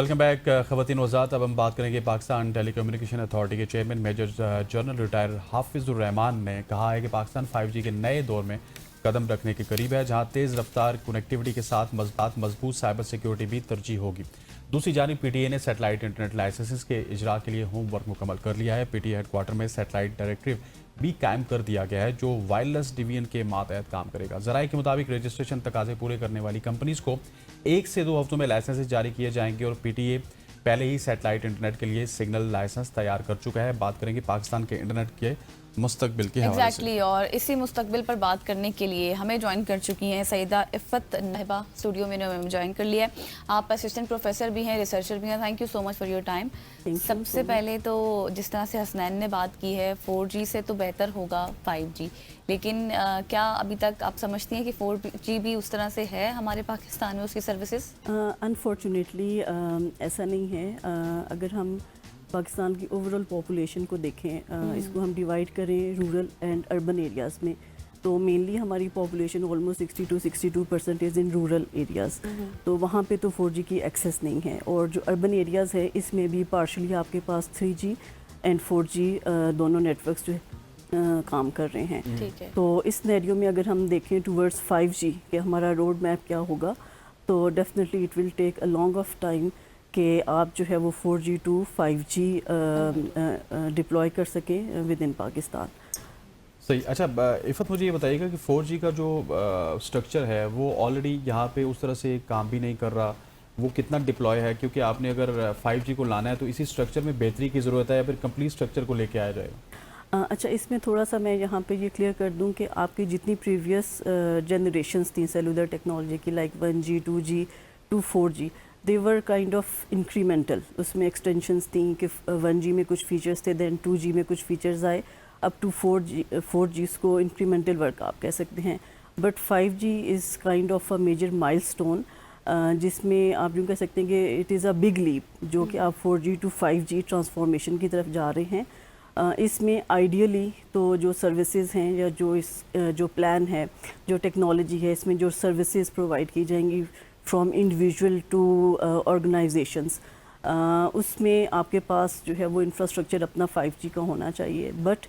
Welcome back ख़वातीन वज़ात। अब हम बात करेंगे पाकिस्तान टेली कम्युनिकेशन अथॉरिटी के चेयरमैन मेजर जनरल रिटायर हाफिज़ुर-रहमान ने कहा है कि पाकिस्तान 5G के नए दौर में कदम रखने के करीब है, जहां तेज़ रफ्तार कनेक्टिविटी के साथ मजबूत साइबर सिक्योरिटी भी तरजीह होगी। दूसरी जानिब PTA ने सैटेलाइट इंटरनेट लाइसेंस के इजरा के लिए होमवर्क मुकम्मल कर लिया है। PTA हेडक्वार्टर में सैटेलाइट डायरेक्टिव भी कायम कर दिया गया है, जो वायरलेस डिवीजन के मातहत काम करेगा। ज़राए के मुताबिक रजिस्ट्रेशन तकाजे पूरे करने वाली कंपनीज को 1 से 2 हफ्तों में लाइसेंस जारी किए जाएंगे और PTA पहले ही सैटेलाइट इंटरनेट के लिए सिग्नल लाइसेंस तैयार कर चुका है। बात करेंगे पाकिस्तान के इंटरनेट के मुस्तकबिल के हवाले से। और इसी मुस्तकबिल पर बात करने के लिए हमें ज्वाइन कर चुकी हैं सईदा इफ़त नहिबा, स्टूडियो में हमें ज्वाइन कर लिया है। आप असिस्टेंट प्रोफेसर भी हैं, रिसर्चर भी हैं। Thank you so much for your time. सबसे पहले तो जिस तरह से हसनैन ने बात की है, 4G से तो बेहतर होगा 5G, लेकिन क्या अभी तक आप समझती हैं कि 4G भी उस तरह से है हमारे पाकिस्तान में उसकी सर्विसेज? अनफॉर्चुनेटली ऐसा नहीं है। अगर हम पाकिस्तान की ओवरऑल पॉपुलेशन को देखें, इसको हम डिवाइड करें रूरल एंड अर्बन एरियाज़ में, तो मेनली हमारी population almost 62% in rural areas, तो वहाँ पे तो 4G की एक्सेस नहीं है। और जो अर्बन एरियाज़ है इसमें भी पार्शली आपके पास 3G एंड 4G दोनों नेटवर्क्स जो है काम कर रहे हैं। ठीक है। तो इस सिनेरियो में अगर हम देखें टूवर्ड्स 5G कि हमारा रोड मैप क्या होगा, तो definitely it will take a long of time कि आप जो है वो 4G to 5G डिप्लॉय कर सकें विद इन पाकिस्तान। सही। अच्छा इफ़त, मुझे ये बताइएगा कि 4G का जो स्ट्रक्चर है वो ऑलरेडी यहाँ पे उस तरह से काम भी नहीं कर रहा, वो कितना डिप्लॉय है? क्योंकि आपने अगर 5G को लाना है तो इसी स्ट्रक्चर में बेहतरी की ज़रूरत है या फिर कंप्लीट स्ट्रक्चर को लेके आया जाएगा? अच्छा, इसमें थोड़ा सा मैं यहाँ पे ये क्लियर कर दूँ कि आपकी जितनी प्रीवियस जनरेशन्स थी सेलुलर टेक्नोलॉजी की, like 1G 2G to 4G, they were kind of incremental. उसमें एक्सटेंशंस थी कि 1G में कुछ फीचर्स थे, देन 2G में कुछ फीचर्स आए, अप टू 4G को इंक्रीमेंटल वर्क आप कह सकते हैं। But 5G is kind of a major milestone, जिसमें आप यूँ कह सकते हैं कि it is a big leap, जो कि आप 4G to 5G ट्रांसफॉर्मेशन की तरफ जा रहे हैं। इसमें आइडियली तो जो सर्विसेज हैं या जो प्लान है, जो टेक्नोलॉजी है, इसमें जो सर्विसेज प्रोवाइड की जाएंगी फ्रॉम इंडिविजुअल टू ऑर्गेनाइजेशंस, उसमें आपके पास जो है वो इंफ्रास्ट्रक्चर अपना 5G का होना चाहिए। बट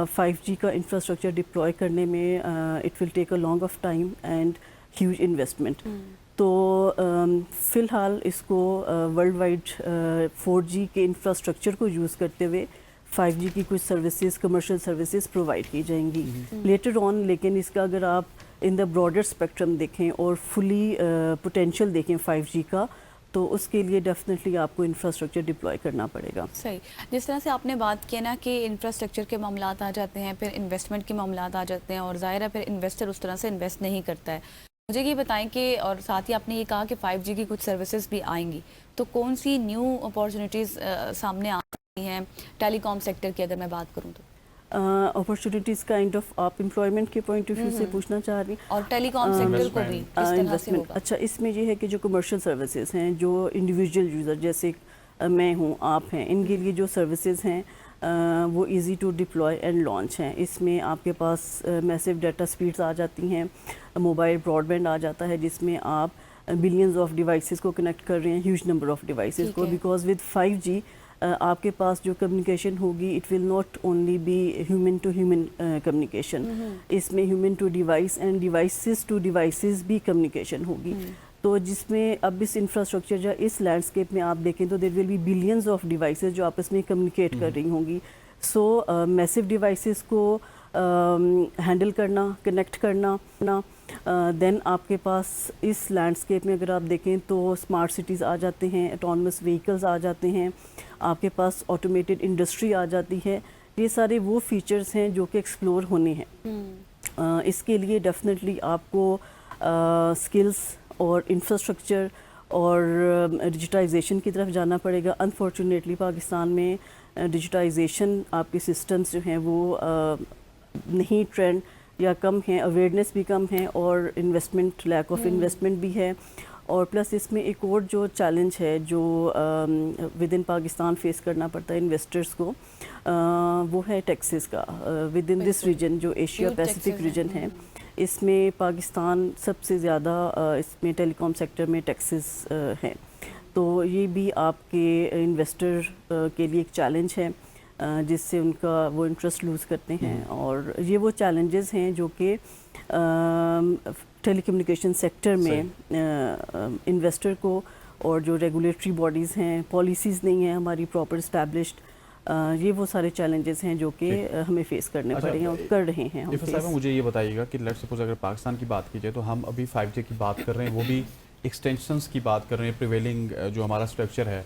5G का इंफ्रास्ट्रक्चर डिप्लॉय करने में it will take a long of time and huge investment. तो फ़िलहाल इसको वर्ल्ड वाइड 4G के इंफ्रास्ट्रक्चर को यूज़ करते हुए 5G की कुछ सर्विसेज, कमर्शियल सर्विसेज प्रोवाइड की जाएंगी लेटर ऑन। लेकिन इसका अगर आप इन द ब्रॉडर स्पेक्ट्रम देखें और फुली पोटेंशियल देखें 5G का, तो उसके लिए डेफिनेटली आपको इंफ्रास्ट्रक्चर डिप्लॉय करना पड़ेगा। सही। जिस तरह से आपने बात किया ना कि इंफ्रास्ट्रक्चर के मामलात आ जाते हैं, फिर इन्वेस्टमेंट के मामलात आ जाते हैं, और ज़ाहिर है फिर इन्वेस्टर उस तरह से इन्वेस्ट नहीं करता है। मुझे ये बताएं कि, और साथ ही आपने ये कहा कि 5G की कुछ सर्विसेज भी आएंगी, तो कौन सी न्यू अपॉर्चुनिटीज़ सामने आ सकती हैं टेलीकॉम सेक्टर की, अगर मैं बात करूँ तो? अपॉर्चुनिटीज़ काइंड ऑफ आप एम्प्लॉयमेंट के पॉइंट ऑफ व्यू से पूछना चाह रही हैं, और टेलीकॉम सेक्टर को भी किस तरह से होगा? अच्छा, इसमें ये है कि जो कमर्शियल सर्विसेज हैं, जो इंडिविजुअल यूज़र जैसे मैं हूँ, आप हैं, इनके लिए जो सर्विसेज हैं वो easy to deploy and launch हैं। इसमें आपके पास मैसिव डाटा स्पीड्स आ जाती हैं, मोबाइल ब्रॉडबैंड आ जाता है, जिसमें आप बिलियंस ऑफ डिवाइसेस को कनेक्ट कर रहे हैं, ह्यूज नंबर ऑफ डिवाइसेस को, बिकॉज विद 5G आपके पास जो कम्युनिकेशन होगी it will not only be human to human communication, इसमें human to device and devices to devices भी कम्युनिकेशन होगी। तो जिसमें अब इस इंफ्रास्ट्रक्चर या इस लैंडस्केप में आप देखें तो there will be billions of devices जो आपस में कम्युनिकेट कर रही होंगी। सो मैसिव डिवाइसेस को हैंडल करना, कनेक्ट करना, देन आपके पास इस लैंडस्केप में अगर आप देखें तो स्मार्ट सिटीज़ आ जाते हैं, ऑटोनमस व्हीकल्स आ जाते हैं, आपके पास ऑटोमेटेड इंडस्ट्री आ जाती है। ये सारे वो फीचर्स हैं जो कि एक्सप्लोर होने हैं। इसके लिए डेफिनेटली आपको स्किल्स और इंफ्रास्ट्रक्चर और डिजिटाइजेशन की तरफ जाना पड़ेगा। अनफॉर्चुनेटली पाकिस्तान में डिजिटाइजेशन, आपके सिस्टम्स जो हैं वो नहीं ट्रेंड या कम हैं, अवेयरनेस भी कम है, और इन्वेस्टमेंट, लैक ऑफ इन्वेस्टमेंट भी है। और प्लस इसमें एक और जो चैलेंज है जो विद इन पाकिस्तान फेस करना पड़ता है इन्वेस्टर्स को, वो है टैक्सेस का। विद इन दिस रीजन जो एशिया पैसिफिक रीजन है, इसमें पाकिस्तान सबसे ज़्यादा इसमें टेलीकॉम सेक्टर में टैक्सेस हैं। تو یہ بھی آپ کے انویسٹر کے لیے ایک چیلنج ہے جس سے ان کا وہ انٹرسٹ لوز کرتے ہیں. اور یہ وہ چیلنجز ہیں جو کہ ٹیلی کمیونیکیشن سیکٹر میں انویسٹر کو، اور جو ریگولیٹری باڈیز ہیں، پالیسیز نہیں ہیں ہماری پراپر اسٹیبلشڈ، یہ وہ سارے چیلنجز ہیں جو کہ ہمیں فیس کرنے پڑے ہیں اور کر رہے ہیں ہم صاحبہ. مجھے یہ بتائیے گا کہ لیٹ سپوز اگر پاکستان کی بات کی جائے تو ہم ابھی 5G کی بات کر رہے ہیں، وہ بھی ایکسٹینشنز کی بات کر رہے ہیں، پریویلنگ جو ہمارا اسٹرکچر ہے،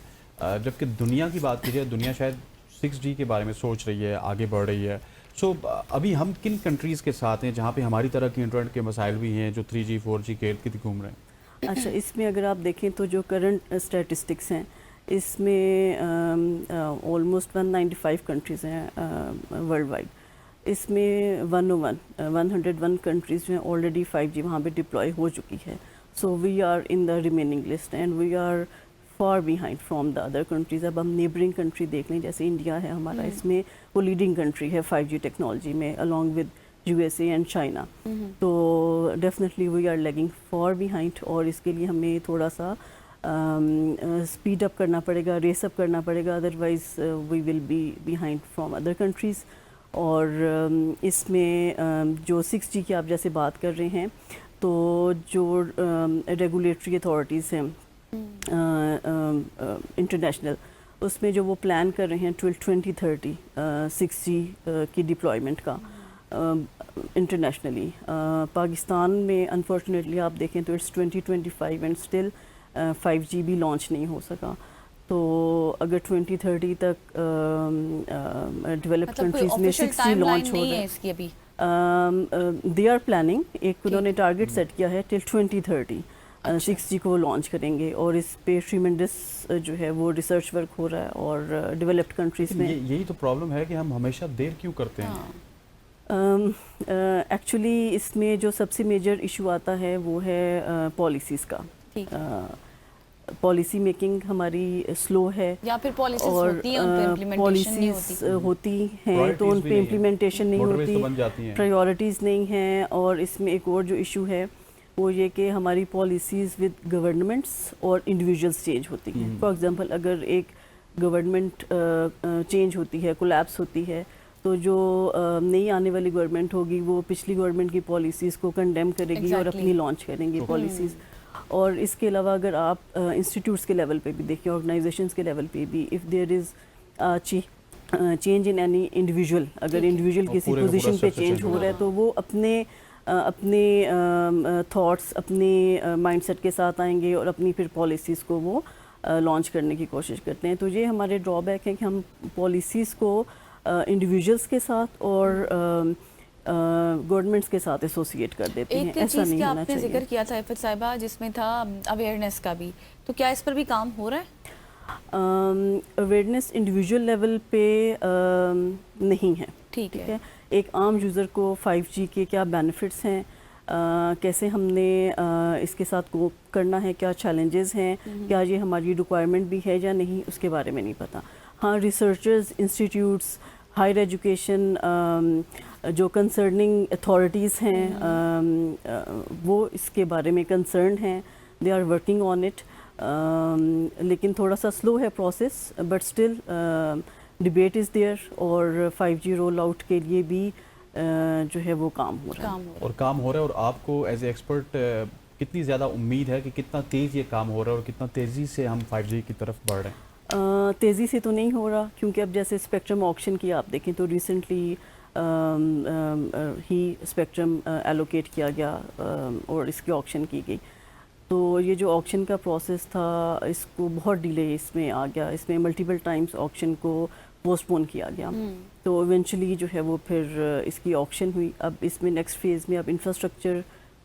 جبکہ دنیا کی بات کی جائے دنیا شاید 6G کے بارے میں سوچ رہی ہے، آگے بڑھ رہی ہے. سو ابھی ہم کن کنٹریز کے ساتھ ہیں جہاں پہ ہماری طرح کی انٹرنیٹ کے مسائل بھی ہیں، جو 3G 4G کے ارد گرد گھوم رہے ہیں؟ اچھا، اس میں اگر آپ دیکھیں تو جو کرنٹ اسٹیٹسٹکس ہیں اس میں آلموسٹ 195 کنٹریز ہیں ورلڈ وائڈ. اس میں 101 کنٹریز جو ہیں آلریڈی 5G وہاں پہ ڈپلوائے ہو چکی ہے. So we are in the remaining list and we are far behind from the other countries. اب ہم نیبرنگ کنٹری دیکھ لیں، جیسے انڈیا ہے ہمارا، اس میں وہ لیڈنگ کنٹری ہے 5G ٹیکنالوجی میں along with USA and China. تو definitely we are lagging far behind, اور اس کے لیے ہمیں تھوڑا سا اسپیڈ اپ کرنا پڑے گا، ریس اپ کرنا پڑے گا، otherwise we will be behind from other countries. اور اس میں جو 6G کی آپ جیسے بات کر رہے ہیں، تو جو ریگولیٹری اتھارٹیز ہیں انٹرنیشنل، اس میں جو وہ پلان کر رہے ہیں 2030 6G کی ڈپلائمنٹ کا انٹرنیشنلی. پاکستان میں انفارچونیٹلی آپ دیکھیں تو اٹس 2025 اینڈ اسٹل 5G بھی لانچ نہیں ہو سکا. تو اگر 2030 تک ڈیولپڈ کنٹریز میں 6G لانچ ہو رہا ہے، دے آر پلاننگ، ایک انہوں نے ٹارگیٹ سیٹ کیا ہے ٹل 2030 6G کو لانچ کریں گے، اور اس پہ ٹریمنڈس جو ہے وہ ریسرچ ورک ہو رہا ہے. اور ڈیولپڈ کنٹریز میں یہی تو پرابلم ہے کہ ہم ہمیشہ دیر کیوں کرتے ہیں. ایکچولی اس میں جو سب سے میجر ایشو آتا ہے وہ ہے پالیسیز کا. پالیسی میکنگ ہماری سلو ہے، یا پھر اور پالیسیز ہوتی ہیں تو ان پہ امپلیمنٹیشن نہیں ہوتی، پرائیورٹیز نہیں ہیں. اور اس میں ایک اور جو ایشو ہے وہ یہ کہ ہماری پالیسیز ود گورنمنٹس اور انڈیویجولس چینج ہوتی ہیں. فار ایگزامپل اگر ایک گورنمنٹ چینج ہوتی ہے، کولیپس ہوتی ہے، تو جو نئی آنے والی گورنمنٹ ہوگی وہ پچھلی گورنمنٹ کی پالیسیز کو کنڈیم کرے گی اور اپنی لانچ کریں گی پالیسیز. اور اس کے علاوہ اگر آپ انسٹیٹیوٹس کے لیول پہ بھی دیکھیں، آرگنائزیشنس کے لیول پہ بھی، if there is change in any individual, اگر انڈیویجول کسی پوزیشن پہ چینج ہو رہا ہے تو وہ اپنے تھاٹس، اپنے مائنڈ سیٹ کے ساتھ آئیں گے اور اپنی پھر پالیسیز کو وہ لانچ کرنے کی کوشش کرتے ہیں. تو یہ ہمارے ڈرا بیک ہے کہ ہم پالیسیز کو انڈیویجولس کے ساتھ اور گورنمنٹس کے ساتھ ایسوسیٹ کر دیتے ہیں. ایسا نہیں ہونا چاہیے. آپ نے ذکر کیا تھا عفت صاحبہ جس میں تھا اویئرنیس کا بھی، تو کیا اس پر بھی کام ہو رہا ہے؟ اویئرنیس انڈیویجول لیول پہ نہیں ہے. ٹھیک ہے. ایک عام یوزر کو 5G کے کیا بینیفٹس ہیں، کیسے ہم نے اس کے ساتھ کوپ کرنا ہے، کیا چیلنجز ہیں، کیا یہ ہماری ریکوائرمنٹ بھی ہے یا نہیں، اس کے بارے میں نہیں پتہ. ہاں، ریسرچرز، انسٹیٹیوٹس، ہائر ایجوکیشن، جو کنسرننگ اتھارٹیز ہیں وہ اس کے بارے میں کنسرن ہیں، they are working on it. لیکن تھوڑا سا سلو ہے process, but still debate is there. اور 5G رول آؤٹ کے لیے بھی جو ہے وہ کام ہو رہا ہے. اور آپ کو ایز اے ایکسپرٹ کتنی زیادہ امید ہے کہ کتنا تیز یہ کام ہو رہا ہے اور کتنا تیزی سے ہم 5G کی طرف بڑھ رہے ہیں؟ تیزی سے تو نہیں ہو رہا، کیونکہ اب جیسے اسپیکٹرم آکشن کی آپ دیکھیں تو ریسنٹلی ہی اسپیکٹرم ایلوکیٹ کیا گیا اور اس کی آکشن کی گئی. تو یہ جو آکشن کا پروسیس تھا اس کو بہت ڈیلے اس میں آ گیا، اس میں ملٹیپل ٹائمز آکشن کو پوسٹ پون کیا گیا. تو ایونچولی جو ہے وہ پھر اس کی آکشن ہوئی. اب اس میں نیکسٹ فیز میں اب انفراسٹرکچر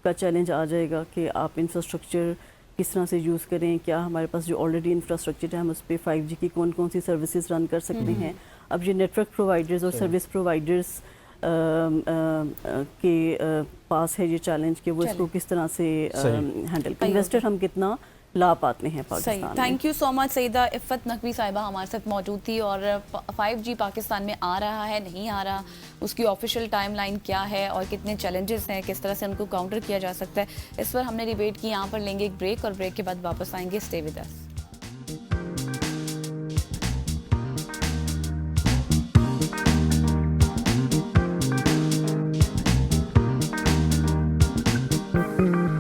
کا چیلنج آ جائے گا کہ آپ انفراسٹرکچر کس طرح سے یوز کریں، کیا ہمارے پاس جو آلریڈی انفراسٹرکچر ہے ہم اس پہ 5G کی کون کون سی سروسز رن کر سکتے ہیں. اب یہ نیٹ ورک پرووائڈرز اور سروس پرووائڈرز کے پاس ہے یہ چیلنج کہ وہ اس کو کس طرح سے ہینڈل کریں. انویسٹر ہم کتنا لا پاتے ہیں پاکستان میں. تھینک یو سو مچ. سیدہ عفت نقوی صاحبہ ہمارے ساتھ موجود تھی. اور 5G پاکستان میں آ رہا ہے نہیں آ رہا، اس کی آفیشیل ٹائم لائن کیا ہے اور کتنے چیلنجز ہیں، کس طرح سے ان کو کاؤنٹر کیا جا سکتا ہے، اس پر ہم نے ڈیبیٹ کی. یہاں پر لیں گے ایک بریک اور بریک کے بعد واپس آئیں گے. Stay with us.